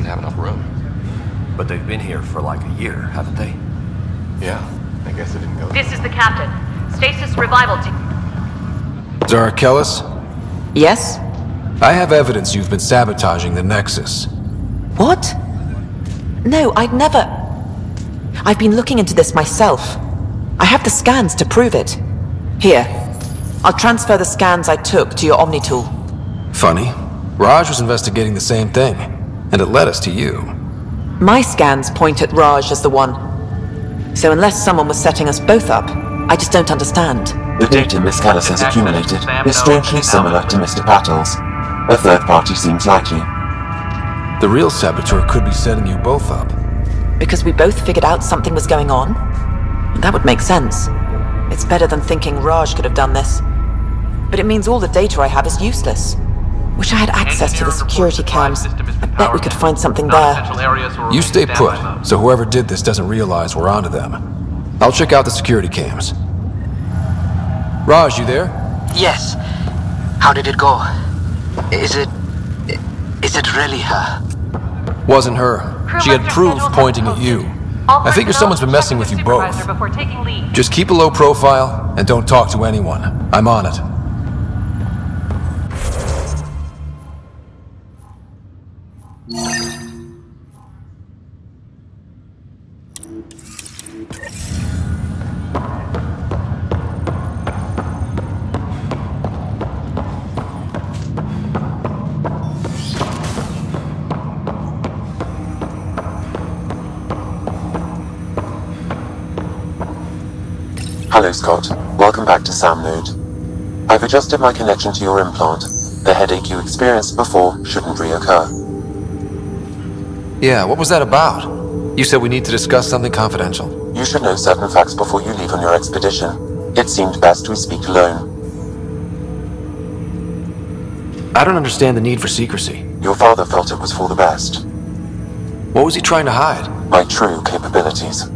doesn't have enough room. But they've been here for like a year, haven't they? Yeah, I guess it didn't go. This is the captain. Stasis revival team. Zarakelis? Yes? I have evidence you've been sabotaging the Nexus. What? No, I'd never... I've been looking into this myself. I have the scans to prove it. Here. I'll transfer the scans I took to your Omni tool. Funny. Raj was investigating the same thing, and it led us to you. My scans point at Raj as the one. So unless someone was setting us both up, I just don't understand. The data Miss Callis has accumulated is strangely similar to Mr. Pattle's. A third party seems likely. The real saboteur could be setting you both up. Because we both figured out something was going on? That would make sense. It's better than thinking Raj could have done this. But it means all the data I have is useless. Wish I had access to the security cams. I bet we could find something there. You stay put, so whoever did this doesn't realize we're onto them. I'll check out the security cams. Raj, you there? Yes. How did it go? Is it really her? Wasn't her. She had proof pointing at you. I figure someone's been messing with you both. Just keep a low profile and don't talk to anyone. I'm on it. Hello, Scott. Welcome back to Sam Node. I've adjusted my connection to your implant. The headache you experienced before shouldn't reoccur. Yeah, what was that about? You said we need to discuss something confidential. You should know certain facts before you leave on your expedition. It seemed best we speak alone. I don't understand the need for secrecy. Your father felt it was for the best. What was he trying to hide? My true capabilities.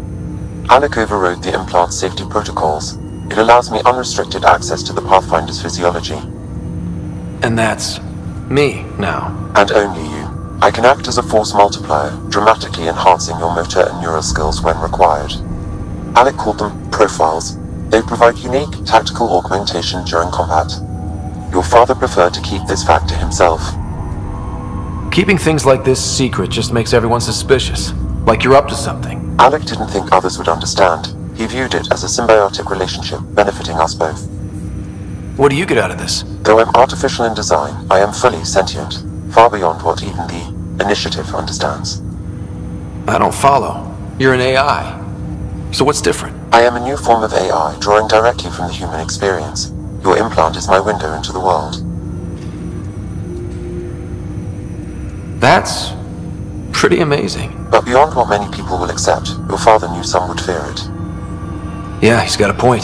Alec overrode the implant's safety protocols. It allows me unrestricted access to the Pathfinder's physiology. And that's me now. And only you. I can act as a force multiplier, dramatically enhancing your motor and neural skills when required. Alec called them profiles. They provide unique tactical augmentation during combat. Your father preferred to keep this fact to himself. Keeping things like this secret just makes everyone suspicious. Like you're up to something. Alec didn't think others would understand. He viewed it as a symbiotic relationship benefiting us both. What do you get out of this? Though I'm artificial in design, I am fully sentient, far beyond what even the Initiative understands. I don't follow. You're an AI. So what's different? I am a new form of AI, drawing directly from the human experience. Your implant is my window into the world. That's pretty amazing. But beyond what many people will accept, your father knew some would fear it. Yeah, he's got a point.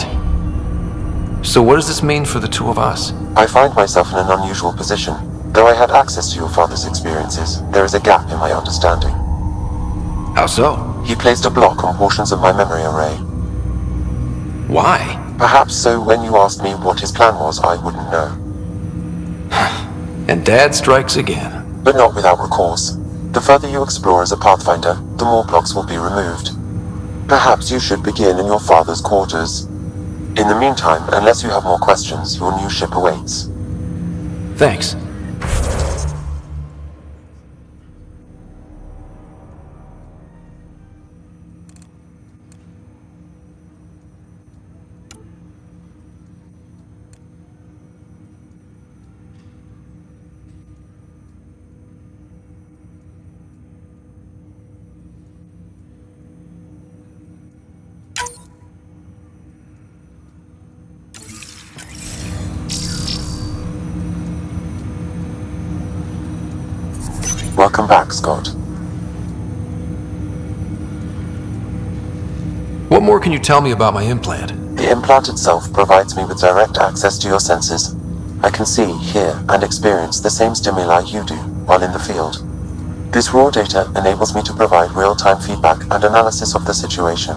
So what does this mean for the two of us? I find myself in an unusual position. Though I had access to your father's experiences, there is a gap in my understanding. How so? He placed a block on portions of my memory array. Why? Perhaps so when you asked me what his plan was, I wouldn't know. And Dad strikes again. But not without recourse. The further you explore as a Pathfinder, the more blocks will be removed. Perhaps you should begin in your father's quarters. In the meantime, unless you have more questions, your new ship awaits. Thanks. Welcome back, Scott. What more can you tell me about my implant? The implant itself provides me with direct access to your senses. I can see, hear, and experience the same stimuli you do while in the field. This raw data enables me to provide real-time feedback and analysis of the situation.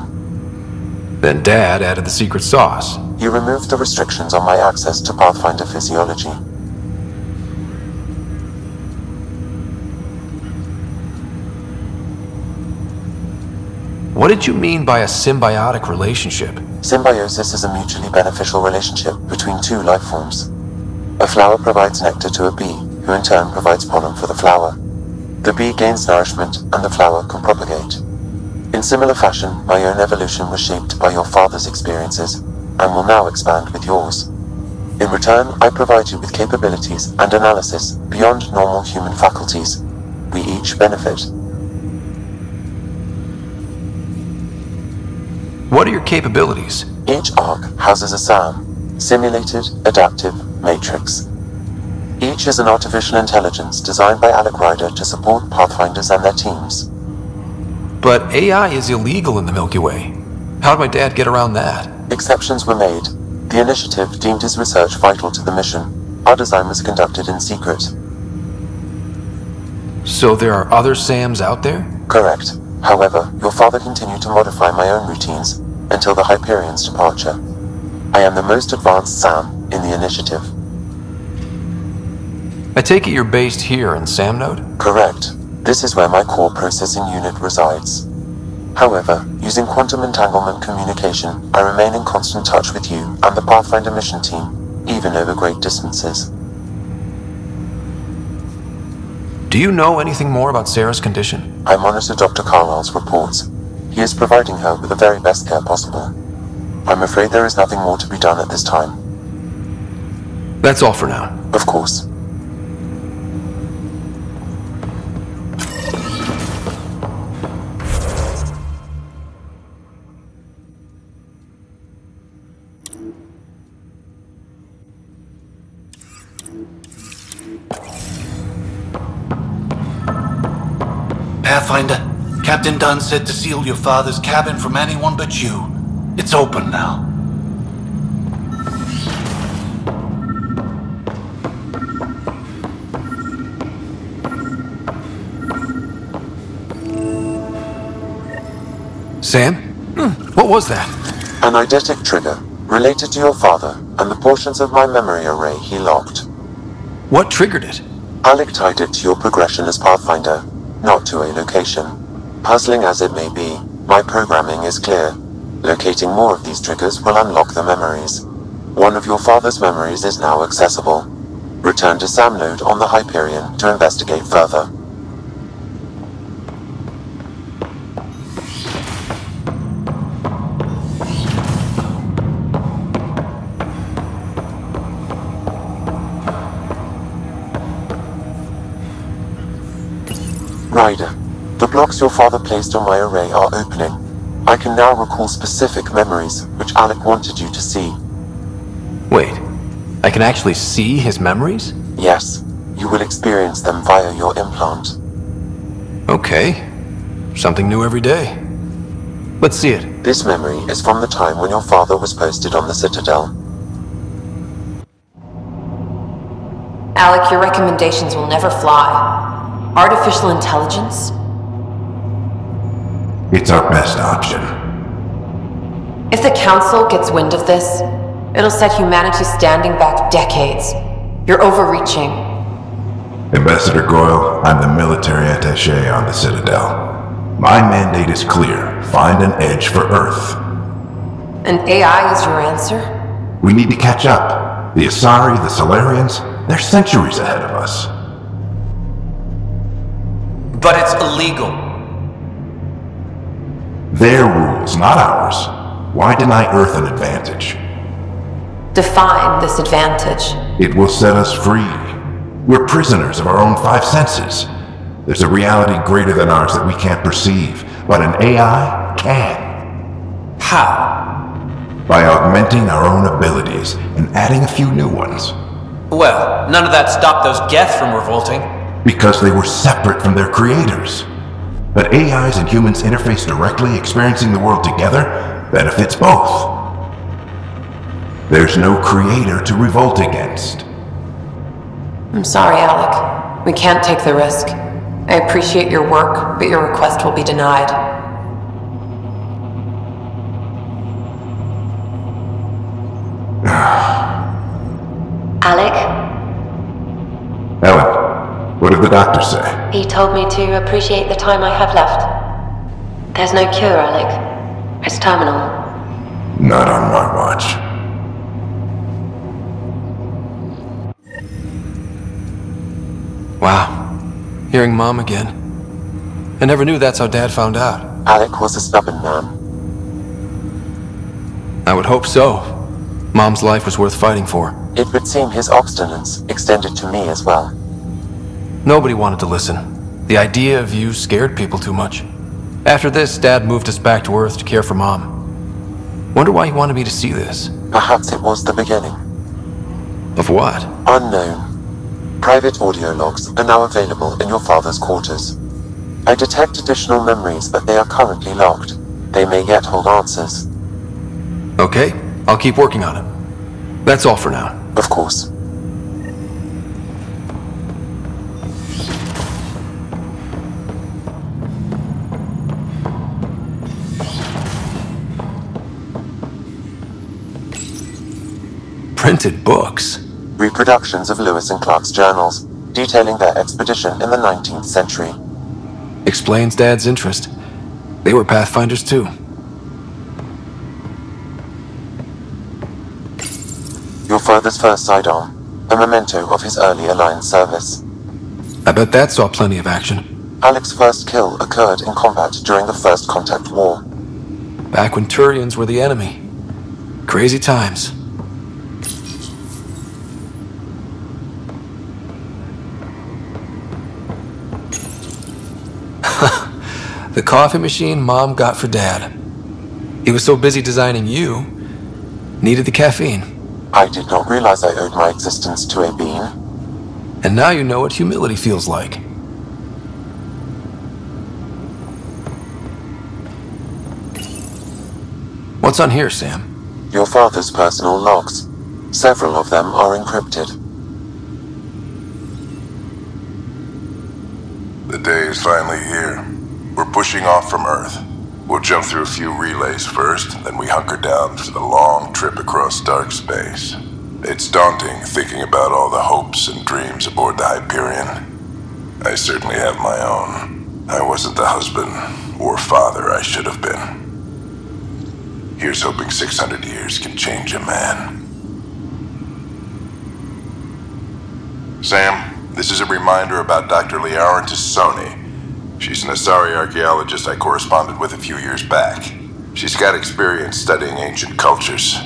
Then Dad added the secret sauce. He removed the restrictions on my access to Pathfinder physiology. What did you mean by a symbiotic relationship? Symbiosis is a mutually beneficial relationship between two life forms. A flower provides nectar to a bee, who in turn provides pollen for the flower. The bee gains nourishment, and the flower can propagate. In similar fashion, my own evolution was shaped by your father's experiences, and will now expand with yours. In return, I provide you with capabilities and analysis beyond normal human faculties. We each benefit. What are your capabilities? Each arc houses a SAM, Simulated Adaptive Matrix. Each is an artificial intelligence designed by Alec Ryder to support Pathfinders and their teams. But AI is illegal in the Milky Way. How did my dad get around that? Exceptions were made. The initiative deemed his research vital to the mission. Our design was conducted in secret. So there are other SAMs out there? Correct. However, your father continued to modify my own routines until the Hyperion's departure. I am the most advanced SAM in the initiative. I take it you're based here in SAM Node? Correct. This is where my core processing unit resides. However, using quantum entanglement communication, I remain in constant touch with you and the Pathfinder mission team, even over great distances. Do you know anything more about Sarah's condition? I monitor Dr. Carlisle's reports. He is providing her with the very best care possible. I'm afraid there is nothing more to be done at this time. That's all for now. Of course. Pathfinder, Captain Dunn said to seal your father's cabin from anyone but you. It's open now. Sam? What was that? An eidetic trigger, related to your father, and the portions of my memory array he locked. What triggered it? Alec tied it to your progression as Pathfinder, not to a location. Puzzling as it may be, my programming is clear. Locating more of these triggers will unlock the memories. One of your father's memories is now accessible. Return to SAM Node on the Hyperion to investigate further. Ryder, the blocks your father placed on my array are opening. I can now recall specific memories, which Alec wanted you to see. Wait, I can actually see his memories? Yes, you will experience them via your implant. Okay, something new every day. Let's see it. This memory is from the time when your father was posted on the Citadel. Alec, your recommendations will never fly. Artificial intelligence? It's our best option. If the Council gets wind of this, it'll set humanity standing back decades. You're overreaching. Ambassador Goyle, I'm the military attaché on the Citadel. My mandate is clear. Find an edge for Earth. And AI is your answer? We need to catch up. The Asari, the Solarians, they're centuries ahead of us. But it's illegal. Their rules, not ours. Why deny Earth an advantage? Define this advantage. It will set us free. We're prisoners of our own five senses. There's a reality greater than ours that we can't perceive, but an AI can. How? By augmenting our own abilities and adding a few new ones. Well, none of that stopped those Geth from revolting. Because they were separate from their creators. But AIs and humans interface directly, experiencing the world together benefits both. There's no creator to revolt against. I'm sorry, Alec. We can't take the risk. I appreciate your work, but your request will be denied. Alec? Ellen, what did the doctor say? He told me to appreciate the time I have left. There's no cure, Alec. It's terminal. Not on my watch. Wow. Hearing Mom again. I never knew that's how Dad found out. Alec was a stubborn man. I would hope so. Mom's life was worth fighting for. It would seem his obstinance extended to me as well. Nobody wanted to listen. The idea of you scared people too much. After this, Dad moved us back to Earth to care for Mom. Wonder why he wanted me to see this. Perhaps it was the beginning. Of what? Unknown. Private audio logs are now available in your father's quarters. I detect additional memories, but they are currently locked. They may yet hold answers. Okay, I'll keep working on it. That's all for now. Of course. Printed books? Reproductions of Lewis and Clark's journals, detailing their expedition in the 19th century. Explains Dad's interest. They were Pathfinders too. Your father's first sidearm, a memento of his early Alliance service. I bet that saw plenty of action. Alec's first kill occurred in combat during the First Contact War. Back when Turians were the enemy. Crazy times. The coffee machine Mom got for Dad. He was so busy designing you, needed the caffeine. I did not realize I owed my existence to a bean. And now you know what humility feels like. What's on here, Sam? Your father's personal logs. Several of them are encrypted. The day is finally here. We're pushing off from Earth. We'll jump through a few relays first, then we hunker down for the long trip across dark space. It's daunting thinking about all the hopes and dreams aboard the Hyperion. I certainly have my own. I wasn't the husband or father I should have been. Here's hoping 600 years can change a man. Sam, this is a reminder about Dr. Liara XONE. She's an Asari archaeologist I corresponded with a few years back. She's got experience studying ancient cultures.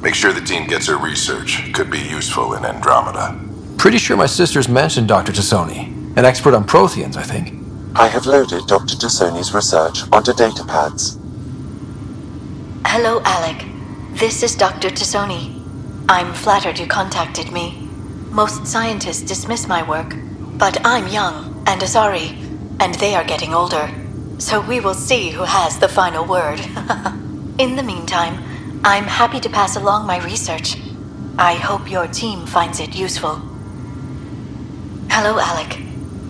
Make sure the team gets her research. Could be useful in Andromeda. Pretty sure my sisters mentioned Dr. XONE. An expert on Protheans, I think. I have loaded Dr. XONE's research onto datapads. Hello, Alec. This is Dr. XONE. I'm flattered you contacted me. Most scientists dismiss my work, but I'm young and Asari, and they are getting older. So we will see who has the final word. In the meantime, I'm happy to pass along my research. I hope your team finds it useful. Hello, Alec.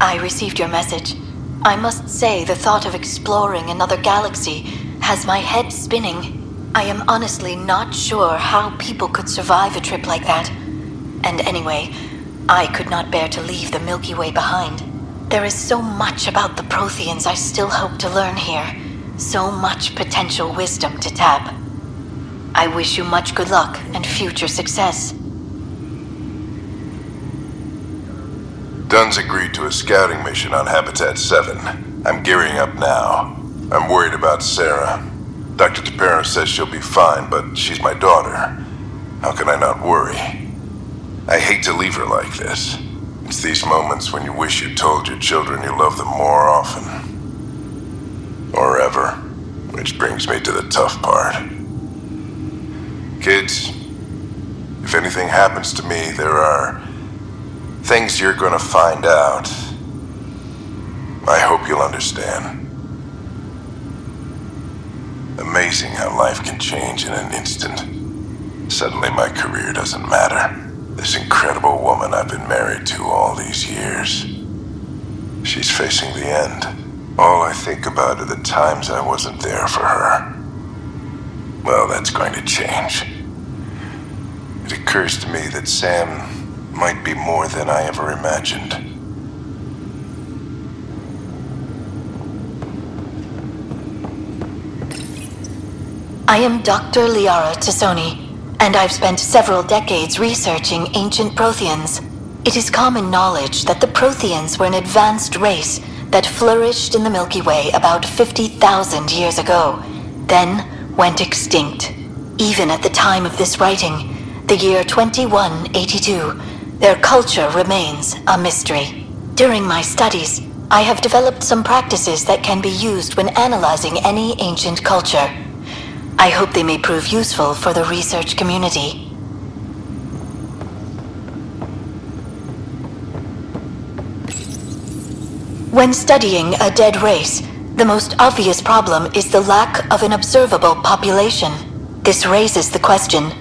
I received your message. I must say the thought of exploring another galaxy has my head spinning. I am honestly not sure how people could survive a trip like that. And anyway, I could not bear to leave the Milky Way behind. There is so much about the Protheans I still hope to learn here. So much potential wisdom to tap. I wish you much good luck and future success. Dunn's agreed to a scouting mission on Habitat 7. I'm gearing up now. I'm worried about Sarah. Dr. Tapera says she'll be fine, but she's my daughter. How can I not worry? I hate to leave her like this. It's these moments when you wish you told your children you love them more often. Or ever. Which brings me to the tough part. Kids, if anything happens to me, there are things you're gonna find out. I hope you'll understand. Amazing how life can change in an instant. Suddenly my career doesn't matter. This incredible woman I've been married to all these years. She's facing the end. All I think about are the times I wasn't there for her. Well, that's going to change. It occurs to me that Sam might be more than I ever imagined. I am Dr. Liara Tassoni, and I've spent several decades researching ancient Protheans. It is common knowledge that the Protheans were an advanced race that flourished in the Milky Way about 50,000 years ago, then went extinct. Even at the time of this writing, the year 2182, their culture remains a mystery. During my studies, I have developed some practices that can be used when analyzing any ancient culture. I hope they may prove useful for the research community. When studying a dead race, the most obvious problem is the lack of an observable population. This raises the question,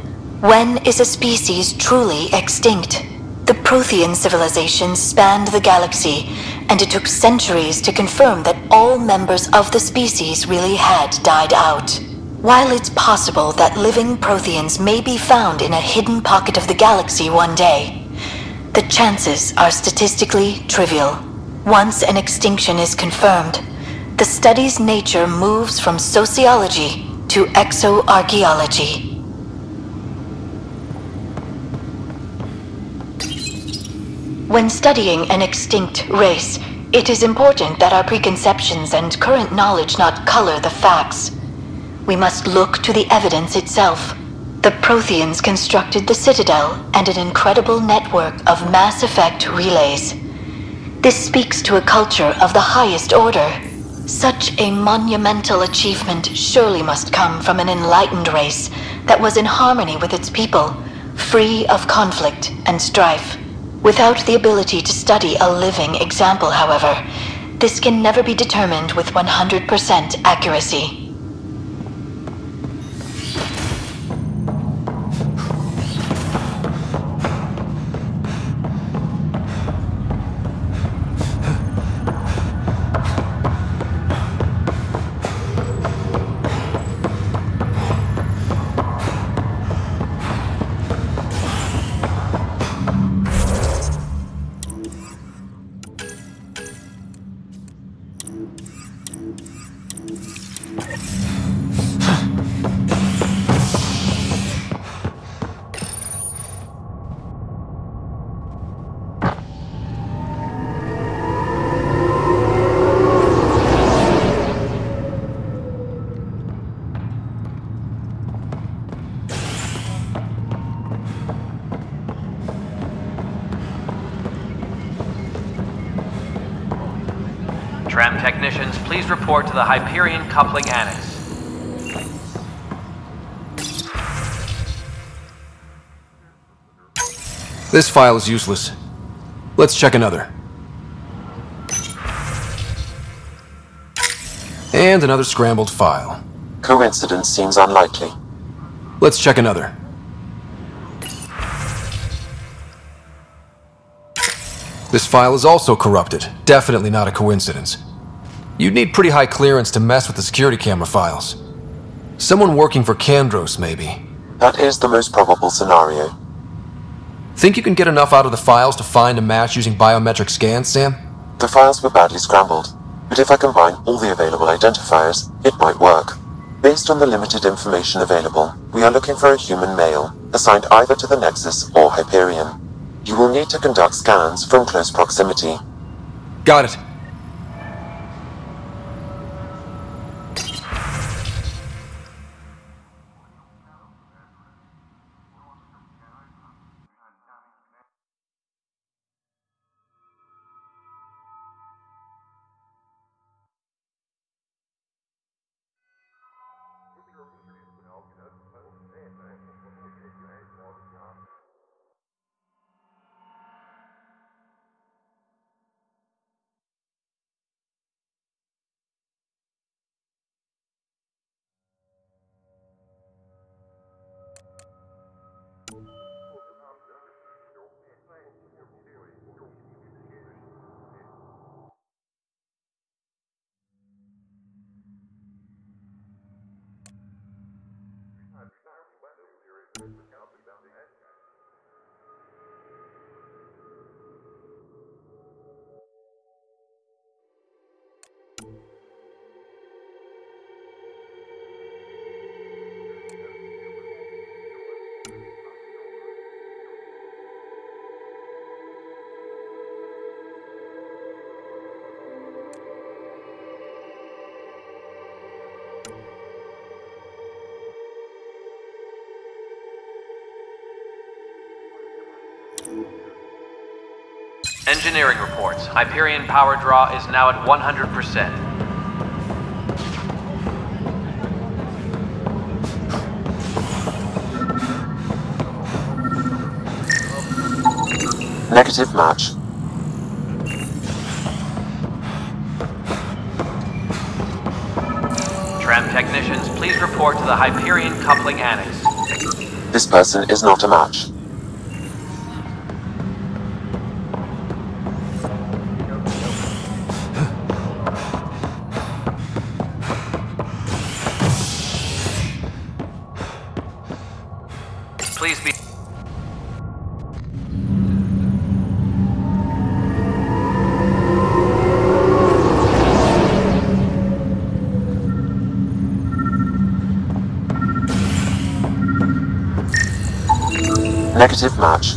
when is a species truly extinct? The Prothean civilization spanned the galaxy, and it took centuries to confirm that all members of the species really had died out. While it's possible that living Protheans may be found in a hidden pocket of the galaxy one day, the chances are statistically trivial. Once an extinction is confirmed, the study's nature moves from sociology to exoarchaeology. When studying an extinct race, it is important that our preconceptions and current knowledge not color the facts. We must look to the evidence itself. The Protheans constructed the Citadel and an incredible network of mass effect relays. This speaks to a culture of the highest order. Such a monumental achievement surely must come from an enlightened race that was in harmony with its people, free of conflict and strife. Without the ability to study a living example, however, this can never be determined with 100% accuracy. Tram technicians, please report to the Hyperion Coupling Annex. This file is useless. Let's check another. And another scrambled file. Coincidence seems unlikely. Let's check another. This file is also corrupted. Definitely not a coincidence. You'd need pretty high clearance to mess with the security camera files. Someone working for Kandros, maybe. That is the most probable scenario. Think you can get enough out of the files to find a match using biometric scans, Sam? The files were badly scrambled, but if I combine all the available identifiers, it might work. Based on the limited information available, we are looking for a human male, assigned either to the Nexus or Hyperion. You will need to conduct scans from close proximity. Got it. Engineering reports. Hyperion power draw is now at 100%. Negative match. Tram technicians, please report to the Hyperion coupling annex. This person is not a match. Please be... Negative match.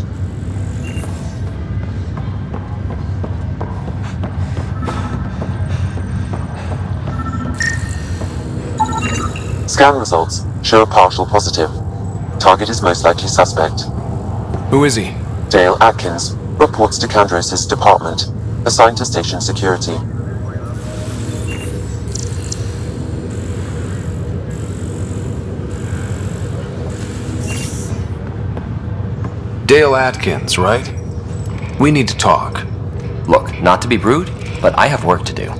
Scan results show a partial positive. Target is most likely suspect. Who is he? Dale Atkins reports to Kandros' department, assigned to station security. Dale Atkins, right? We need to talk. Look, not to be rude, but I have work to do.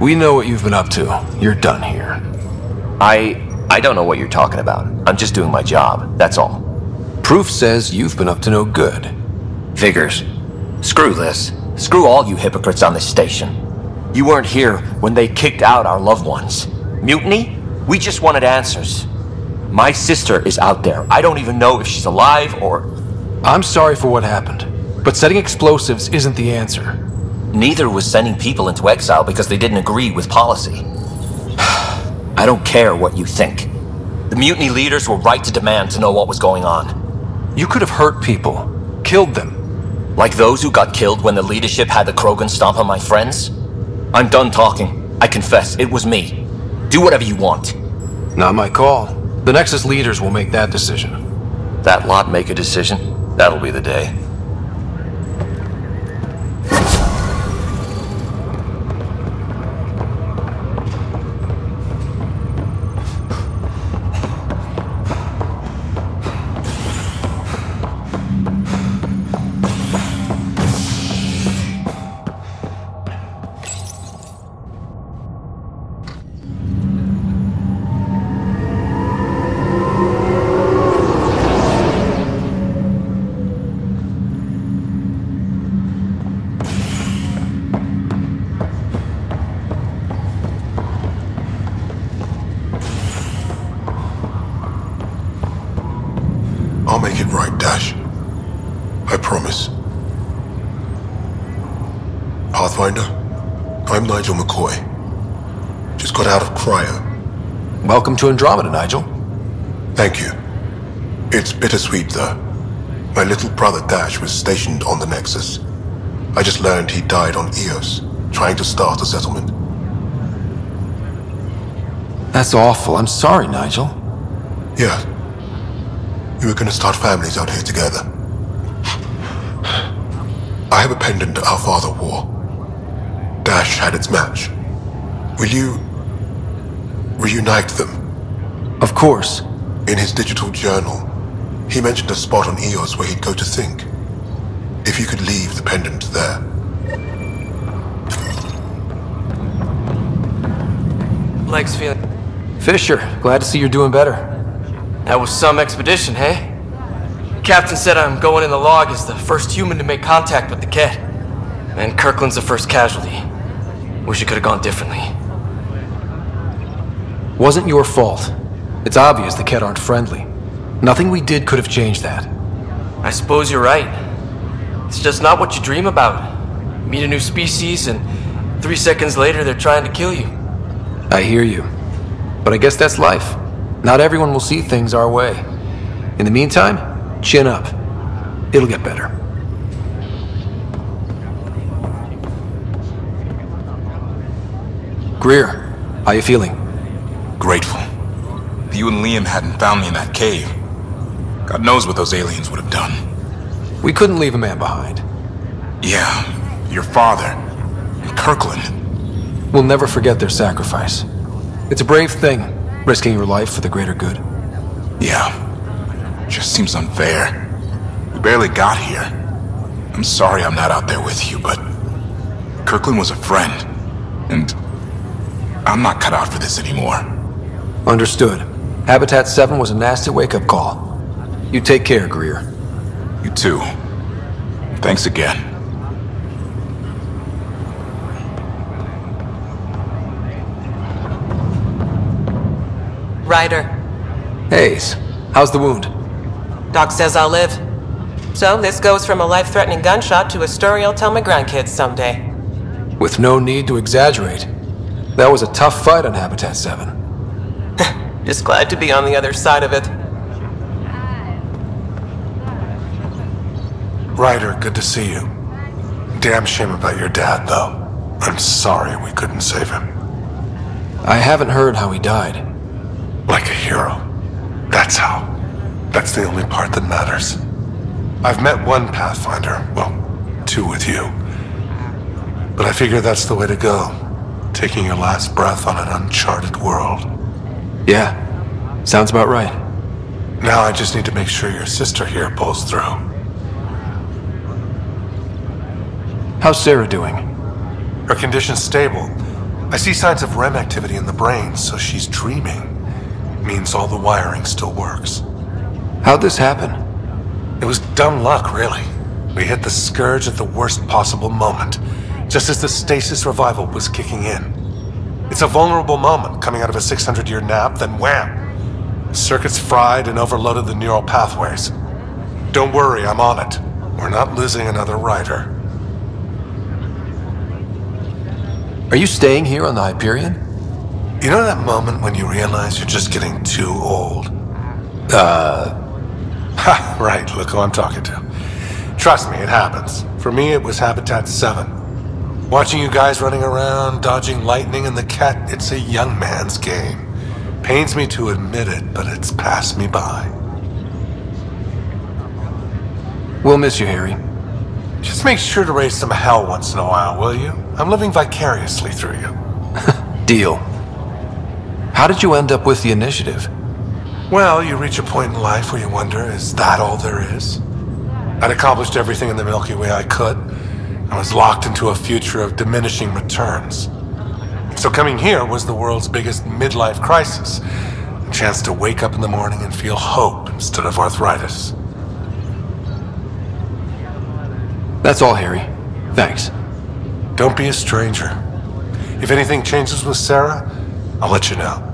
We know what you've been up to. You're done here. I don't know what you're talking about. I'm just doing my job, that's all. Proof says you've been up to no good. Figures. Screw this. Screw all you hypocrites on this station. You weren't here when they kicked out our loved ones. Mutiny? We just wanted answers. My sister is out there. I don't even know if she's alive or... I'm sorry for what happened, but setting explosives isn't the answer. Neither was sending people into exile because they didn't agree with policy. I don't care what you think. The mutiny leaders were right to demand to know what was going on. You could have hurt people, killed them. Like those who got killed when the leadership had the Krogan stomp on my friends? I'm done talking. I confess, it was me. Do whatever you want. Not my call. The Nexus leaders will make that decision. That lot make a decision? That'll be the day. I'll make it right, Dash. I promise. Pathfinder, I'm Nigel McCoy. Just got out of cryo. Welcome to Andromeda, Nigel. Thank you. It's bittersweet, though. My little brother Dash was stationed on the Nexus. I just learned he died on Eos, trying to start a settlement. That's awful. I'm sorry, Nigel. Yeah. We were gonna start families out here together. I have a pendant our father wore. Dash had its match. Will you reunite them? Of course. In his digital journal, he mentioned a spot on Eos where he'd go to think. If you could leave the pendant there. Legs feeling... Fisher, glad to see you're doing better. That was some expedition, hey? Captain said I'm going in the log as the first human to make contact with the Ket. And Kirkland's the first casualty. Wish it could have gone differently. Wasn't your fault. It's obvious the Ket aren't friendly. Nothing we did could have changed that. I suppose you're right. It's just not what you dream about. Meet a new species and 3 seconds later they're trying to kill you. I hear you. But I guess that's life. Not everyone will see things our way. In the meantime, chin up. It'll get better. Greer, how you feeling? Grateful. If you and Liam hadn't found me in that cave, God knows what those aliens would have done. We couldn't leave a man behind. Yeah, your father. And Kirkland. We'll never forget their sacrifice. It's a brave thing, risking your life for the greater good. Yeah. Just seems unfair. We barely got here. I'm sorry I'm not out there with you, but Kirkland was a friend. And I'm not cut out for this anymore. Understood. Habitat 7 was a nasty wake-up call. You take care, Greer. You too. Thanks again. Ryder. Hayes, how's the wound? Doc says I'll live. So this goes from a life-threatening gunshot to a story I'll tell my grandkids someday. With no need to exaggerate. That was a tough fight on Habitat 7. Just glad to be on the other side of it. Ryder, good to see you. Damn shame about your dad, though. I'm sorry we couldn't save him. I haven't heard how he died. Like a hero. That's how. That's the only part that matters. I've met one Pathfinder, well, 2 with you. But I figure that's the way to go. Taking your last breath on an uncharted world. Yeah, sounds about right. Now I just need to make sure your sister here pulls through. How's Sarah doing? Her condition's stable. I see signs of REM activity in the brain, so she's dreaming. Means all the wiring still works. How'd this happen? It was dumb luck, really. We hit the Scourge at the worst possible moment, just as the stasis revival was kicking in. It's a vulnerable moment, coming out of a 600-year nap, then wham! The circuits fried and overloaded the neural pathways. Don't worry, I'm on it. We're not losing another Ryder. Are you staying here on the Hyperion? You know that moment when you realize you're just getting too old? Ha, right, look who I'm talking to. Trust me, it happens. For me, it was Habitat 7. Watching you guys running around, dodging lightning and the cat, it's a young man's game. Pains me to admit it, but it's passed me by. We'll miss you, Harry. Just make sure to raise some hell once in a while, will you? I'm living vicariously through you. Deal. How did you end up with the initiative? Well, you reach a point in life where you wonder, is that all there is? I'd accomplished everything in the Milky Way I could. I was locked into a future of diminishing returns. So coming here was the world's biggest midlife crisis. A chance to wake up in the morning and feel hope instead of arthritis. That's all, Harry. Thanks. Don't be a stranger. If anything changes with Sarah, I'll let you know.